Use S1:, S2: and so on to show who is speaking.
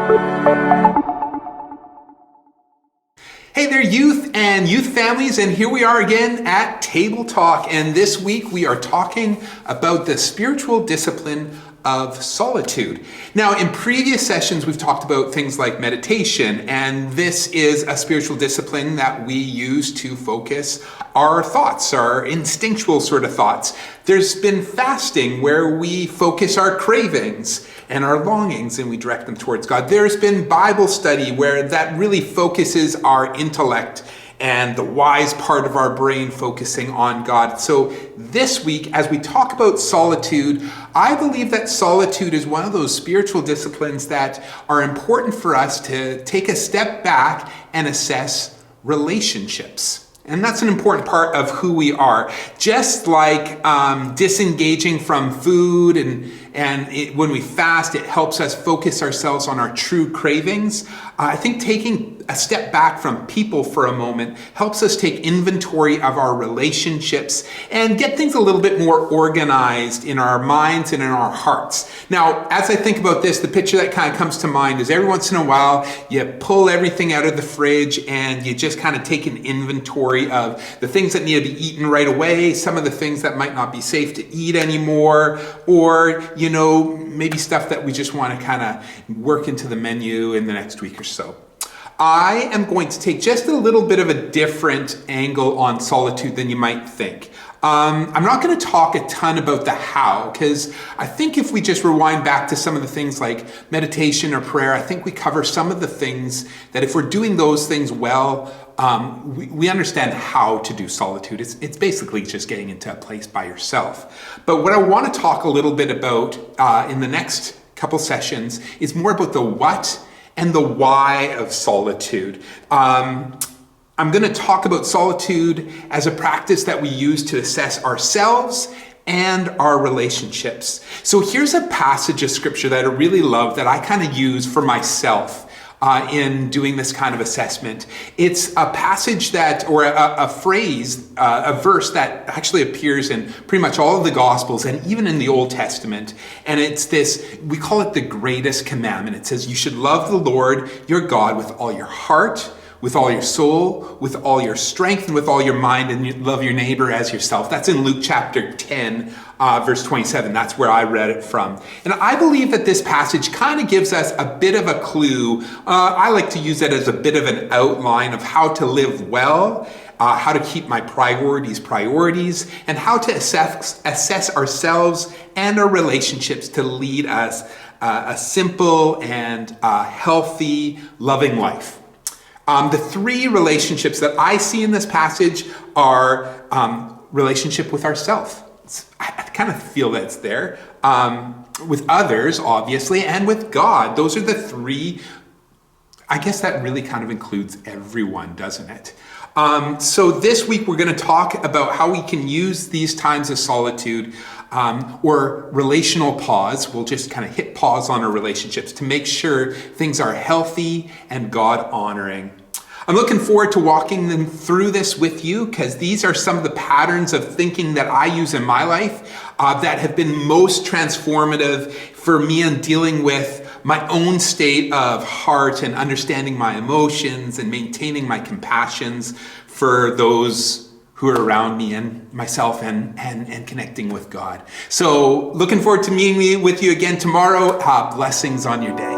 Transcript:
S1: Hey there, youth and youth families, and here we are again at Table Talk, and this week we are talking about the spiritual discipline of solitude. Now, in previous sessions, we've talked about things like meditation, and this is a spiritual discipline that we use to focus our thoughts, our instinctual sort of thoughts. There's been fasting where we focus our cravings and our longings and we direct them towards God. There's been Bible study where that really focuses our intellect and the wise part of our brain focusing on God. So this week, as we talk about solitude, I believe that solitude is one of those spiritual disciplines that are important for us to take a step back and assess relationships. And that's an important part of who we are. Just like disengaging from food when we fast, it helps us focus ourselves on our true cravings. I think taking a step back from people for a moment helps us take inventory of our relationships and get things a little bit more organized in our minds and in our hearts. Now, as I think about this, the picture that kind of comes to mind is every once in a while, you pull everything out of the fridge and you just kind of take an inventory of the things that need to be eaten right away, some of the things that might not be safe to eat anymore, or, maybe stuff that we just want to kind of work into the menu in the next week or so. I am going to take just a little bit of a different angle on solitude than you might think. I'm not going to talk a ton about the how, because I think if we just rewind back to some of the things like meditation or prayer, I think we cover some of the things that if we're doing those things well, we understand how to do solitude. It's basically just getting into a place by yourself. But what I want to talk a little bit about in the next couple sessions is more about the what and the why of solitude. I'm going to talk about solitude as a practice that we use to assess ourselves and our relationships. So here's a passage of scripture that I really love that I kind of use for myself in doing this kind of assessment. It's a passage or a phrase, a verse that actually appears in pretty much all of the Gospels and even in the Old Testament. And it's this, we call it the greatest commandment. It says, you should love the Lord your God with all your heart, with all your soul, with all your strength, and with all your mind, and you love your neighbor as yourself. That's in Luke chapter 10, verse 27. That's where I read it from. And I believe that this passage kind of gives us a bit of a clue. I like to use it as a bit of an outline of how to live well, how to keep my priorities, and how to assess ourselves and our relationships to lead us a simple and healthy, loving life. The three relationships that I see in this passage are relationship with ourselves. I kind of feel that it's there. With others, obviously, and with God. Those are the three. I guess that really kind of includes everyone, doesn't it? So this week we're going to talk about how we can use these times of solitude or relational pause. We'll just kind of hit pause on our relationships to make sure things are healthy and God-honoring. I'm looking forward to walking them through this with you because these are some of the patterns of thinking that I use in my life that have been most transformative for me in dealing with my own state of heart and understanding my emotions and maintaining my compassions for those who are around me and myself and connecting with God. So looking forward to meeting with you again tomorrow. Blessings on your day.